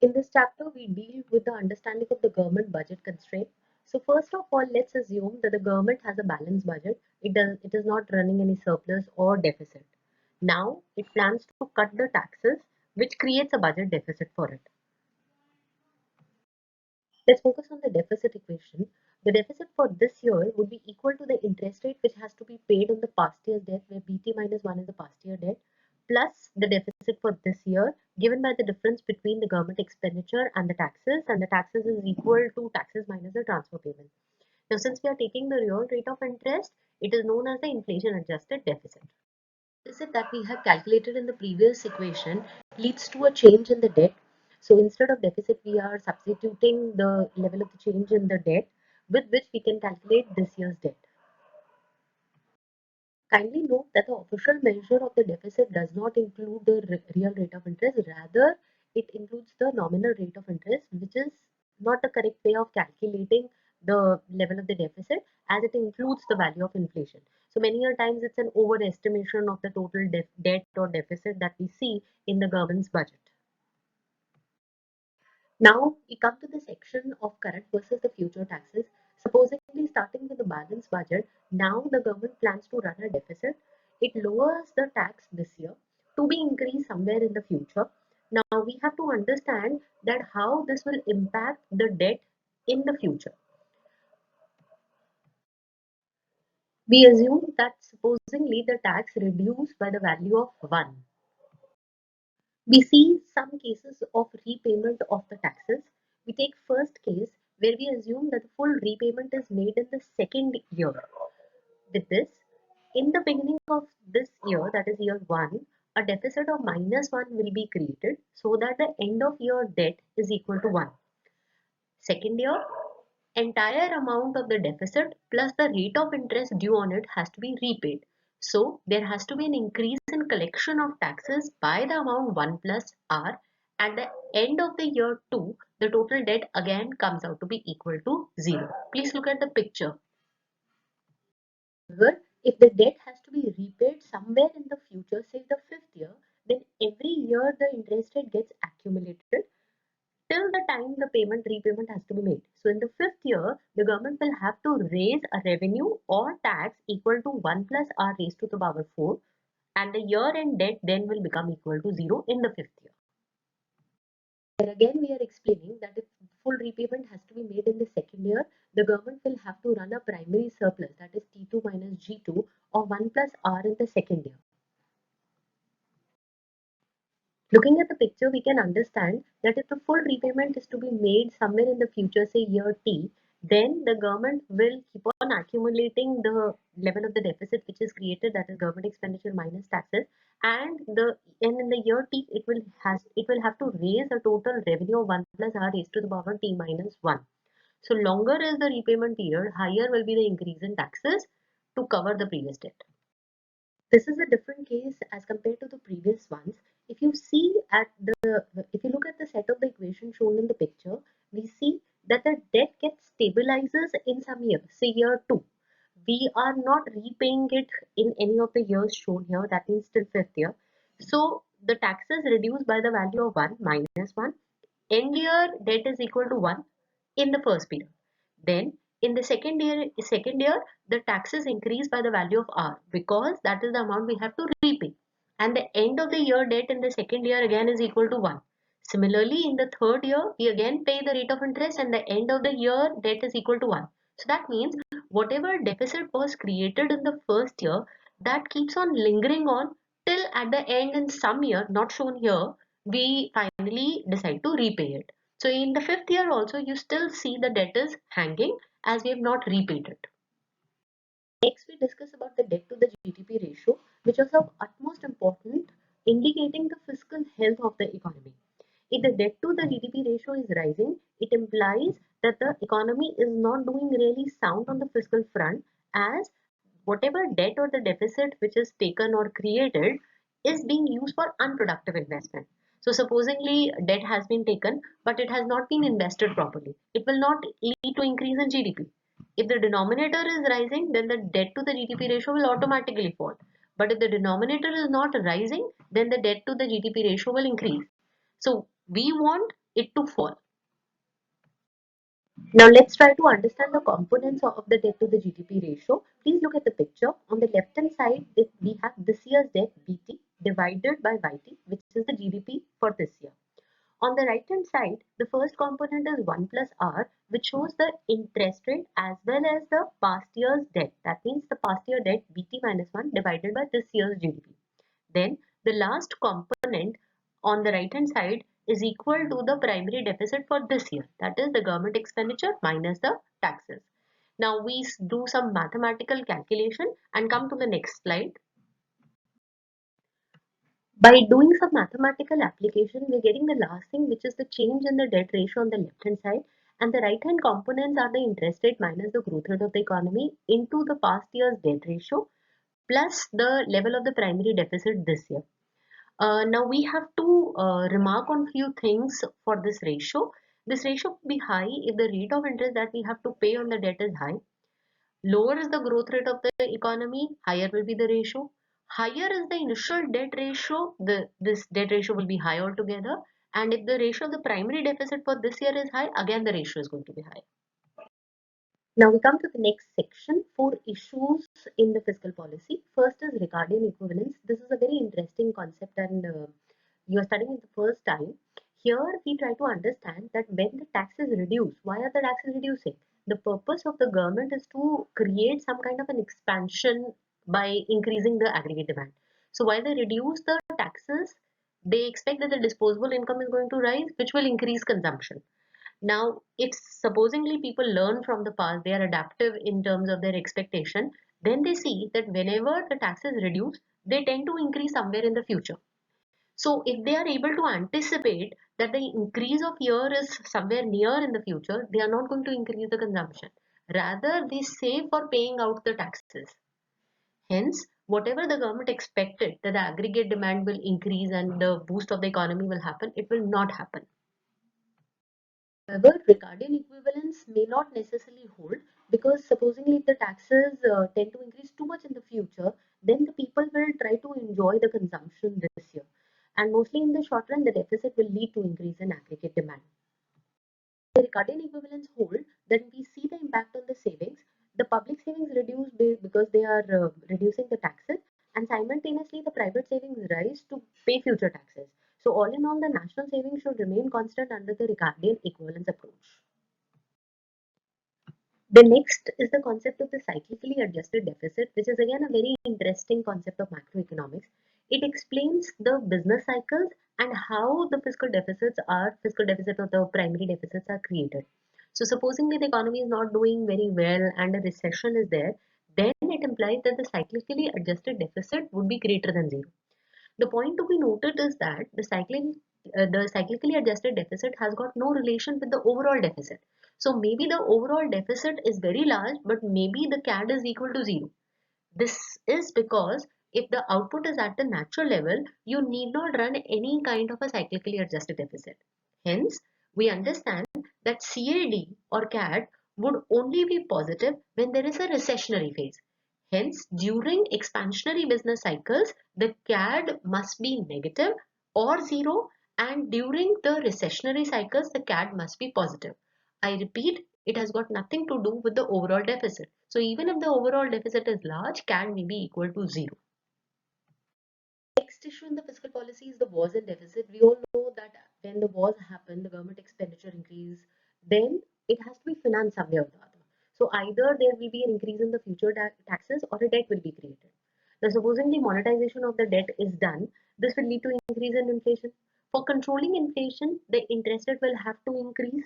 In this chapter, we deal with the understanding of the government budget constraint. So first of all, let's assume that the government has a balanced budget. It is not running any surplus or deficit. Now it plans to cut the taxes, which creates a budget deficit for it. Let's focus on the deficit equation. The deficit for this year would be equal to the interest rate which has to be paid on the past year's debt, where BT minus 1 is the past year debt, plus the deficit for this year given by the difference between the government expenditure and the taxes is equal to taxes minus the transfer payment. Now, since we are taking the real rate of interest, it is known as the inflation adjusted deficit. Deficit that we have calculated in the previous equation leads to a change in the debt. So instead of deficit, we are substituting the level of the change in the debt with which we can calculate this year's debt. Kindly note that the official measure of the deficit does not include the real rate of interest, rather it includes the nominal rate of interest, which is not the correct way of calculating the level of the deficit, as it includes the value of inflation. So many a times it's an overestimation of the total debt or deficit that we see in the government's budget. Now we come to the section of current versus the future taxes. Supposedly starting with the balanced budget, now the government plans to run a deficit. It lowers the tax this year to be increased somewhere in the future. Now we have to understand that how this will impact the debt in the future. We assume that supposedly the tax reduced by the value of 1. We see some cases of repayment of the taxes. We take first case where we assume that the full repayment is made in the second year. With this, in the beginning of this year, that is year 1, a deficit of -1 will be created so that the end of year debt is equal to 1. Second year, entire amount of the deficit plus the rate of interest due on it has to be repaid. So there has to be an increase in collection of taxes by the amount 1 plus R. At the end of the year 2, the total debt again comes out to be equal to 0. Please look at the picture. However, if the debt has to be repaid somewhere in the future, say the 5th year, then every year the interest rate gets accumulated till the time the repayment has to be made. So in the 5th year, the government will have to raise a revenue or tax equal to 1 plus R raised to the power 4, and the year end debt then will become equal to 0 in the 5th year. Here again we are explaining that if full repayment has to be made in the second year, the government will have to run a primary surplus, that is T2 minus G2, of 1 plus R in the second year. Looking at the picture, we can understand that if the full repayment is to be made somewhere in the future, say year T, then the government will keep on accumulating the level of the deficit which is created, that is government expenditure minus taxes, and in the year T it will have to raise a total revenue of 1 plus R raised to the power T minus 1. So longer is the repayment period, higher will be the increase in taxes to cover the previous debt. This is a different case as compared to the previous ones. If you look at the set of the equation shown in the picture, we see that the debt gets stabilizes in some year, say year 2. We are not repaying it in any of the years shown here, that means till 5th year. So the taxes reduced by the value of 1 minus 1. End year debt is equal to 1 in the first period. Then in the second year, the taxes increase by the value of R because that is the amount we have to repay. And the end of the year debt in the second year again is equal to 1. Similarly, in the third year, we again pay the rate of interest and the end of the year debt is equal to 1. So that means whatever deficit was created in the first year, that keeps on lingering on till at the end in some year, not shown here, we finally decide to repay it. So in the 5th year also, you still see the debt is hanging as we have not repaid it. Next, we discuss about the debt to the GDP ratio, which is of utmost importance, indicating the fiscal health of the economy. If the debt to the GDP ratio is rising, it implies that the economy is not doing really sound on the fiscal front, as whatever debt or the deficit which is taken or created is being used for unproductive investment. So supposingly debt has been taken, but it has not been invested properly. It will not lead to increase in GDP. If the denominator is rising, then the debt to the GDP ratio will automatically fall. But if the denominator is not rising, then the debt to the GDP ratio will increase. So we want it to fall. Now let's try to understand the components of the debt to the GDP ratio. Please look at the picture. On the left hand side, we have this year's debt BT divided by YT, which is the GDP for this year. On the right hand side, the first component is 1 plus R, which shows the interest rate as well as the past year's debt. That means the past year debt BT minus 1 divided by this year's GDP. Then the last component on the right hand side is equal to the primary deficit for this year. That is the government expenditure minus the taxes. Now we do some mathematical calculation and come to the next slide. By doing some mathematical application, we're getting the last thing, which is the change in the debt ratio on the left hand side, and the right hand components are the interest rate minus the growth rate of the economy into the past year's debt ratio plus the level of the primary deficit this year. Now we have to remark on few things for this ratio. This ratio will be high if the rate of interest that we have to pay on the debt is high. Lower is the growth rate of the economy, higher will be the ratio. Higher is the initial debt ratio, this debt ratio will be high altogether. And if the ratio of the primary deficit for this year is high, again the ratio is going to be high. Now we come to the next section, four issues in the fiscal policy. First is Ricardian equivalence. This is a very interesting concept and you are studying it the first time. Here we try to understand that when the tax is reduced, why are the taxes reducing? The purpose of the government is to create some kind of an expansion by increasing the aggregate demand. So while they reduce the taxes, they expect that the disposable income is going to rise, which will increase consumption. Now, if supposingly people learn from the past, they are adaptive in terms of their expectation, then they see that whenever the taxes reduce, they tend to increase somewhere in the future. So if they are able to anticipate that the increase of year is somewhere near in the future, they are not going to increase the consumption. Rather, they save for paying out the taxes. Hence, whatever the government expected that the aggregate demand will increase and the boost of the economy will happen, it will not happen. However, Ricardian equivalence may not necessarily hold because supposingly if the taxes tend to increase too much in the future, then the people will try to enjoy the consumption this year. And mostly in the short run, the deficit will lead to increase in aggregate demand. The Ricardian equivalence hold, then we see the impact on the savings. The public savings reduce because they are reducing the taxes, and simultaneously the private savings rise to pay future taxes. So all in all, the national savings should remain constant under the Ricardian equivalence approach. The next is the concept of the cyclically adjusted deficit, which is again a very interesting concept of macroeconomics. It explains the business cycles and how the fiscal deficit or the primary deficits are created. So supposing that the economy is not doing very well and a recession is there, then it implies that the cyclically adjusted deficit would be greater than zero. The point to be noted is that the cyclically adjusted deficit has got no relation with the overall deficit. So maybe the overall deficit is very large, but maybe the CAD is equal to zero. This is because if the output is at the natural level, you need not run any kind of a cyclically adjusted deficit. Hence, we understand that CAD or CAD would only be positive when there is a recessionary phase. Hence, during expansionary business cycles, the CAD must be negative or zero, and during the recessionary cycles, the CAD must be positive. I repeat, it has got nothing to do with the overall deficit. So even if the overall deficit is large, CAD may be equal to zero. Next issue in the fiscal policy is the wars and deficit. We all know that when the wars happen, the government expenditure increase, then it has to be financed some way or the other. So either there will be an increase in the future taxes or a debt will be created. Now, supposing the monetization of the debt is done, this will lead to increase in inflation. For controlling inflation, the interest rate will have to increase,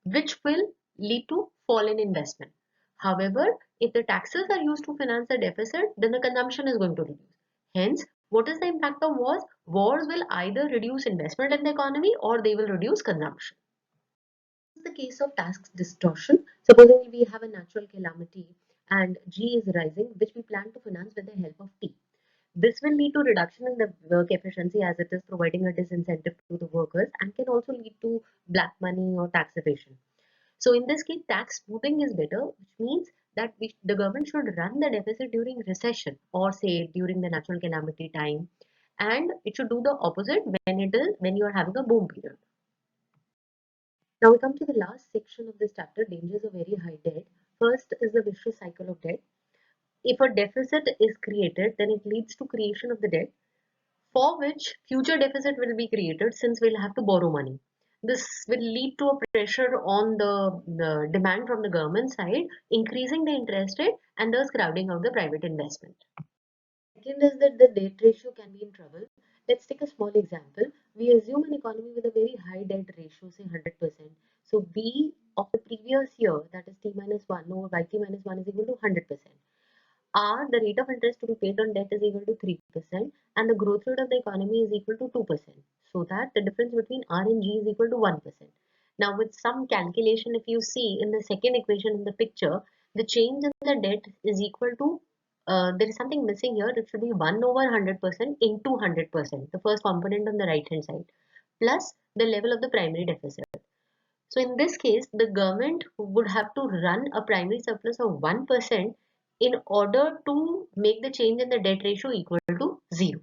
which will lead to fall in investment. However, if the taxes are used to finance the deficit, then the consumption is going to reduce. Hence, what is the impact of wars? Wars will either reduce investment in the economy or they will reduce consumption. This is the case of tax distortion. Supposing we have a natural calamity and G is rising, which we plan to finance with the help of T. This will lead to reduction in the work efficiency as it is providing a disincentive to the workers and can also lead to black money or tax evasion. So in this case, tax smoothing is better, which means that the government should run the deficit during recession or say during the natural calamity time, and it should do the opposite when you are having a boom period. Now we come to the last section of this chapter, dangers of very high debt. First is the vicious cycle of debt. If a deficit is created, then it leads to creation of the debt, for which future deficit will be created since we'll have to borrow money. This will lead to a pressure on the demand from the government side, increasing the interest rate and thus crowding out the private investment. Second is that the debt ratio can be in trouble. Let's take a small example. We assume an economy with a very high debt ratio, say 100%. So B of the previous year, that is T minus 1 over YT minus 1 is equal to 100%. R, the rate of interest to be paid on debt is equal to 3%, and the growth rate of the economy is equal to 2%. So that the difference between R and G is equal to 1%. Now with some calculation, if you see in the second equation in the picture, the change in the debt is equal to, there is something missing here. It should be 1 over 100% into 100%, the first component on the right hand side, plus the level of the primary deficit. So in this case, the government would have to run a primary surplus of 1% in order to make the change in the debt ratio equal to 0.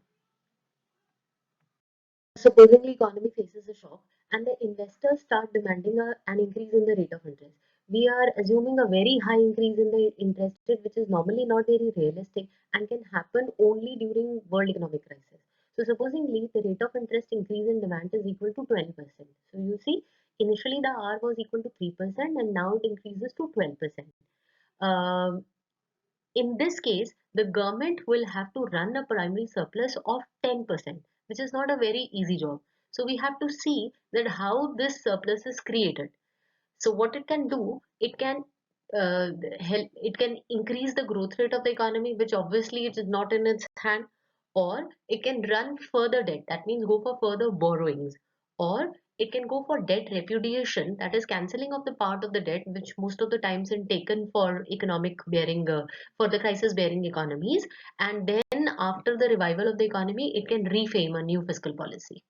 Supposing the economy faces a shock and the investors start demanding an increase in the rate of interest. We are assuming a very high increase in the interest rate, which is normally not very realistic and can happen only during world economic crisis. So supposingly the rate of interest increase in demand is equal to 12%. So you see, initially the R was equal to 3% and now it increases to 12%. Um, in this case, the government will have to run a primary surplus of 10%, which is not a very easy job. So we have to see that how this surplus is created. So what it can do, it can help, it can increase the growth rate of the economy, which obviously it is not in its hand, or it can run further debt, that means go for further borrowings, or it can go for debt repudiation, that is cancelling of the part of the debt which most of the times is taken for economic bearing, for the crisis bearing economies, and then after the revival of the economy, it can reframe a new fiscal policy.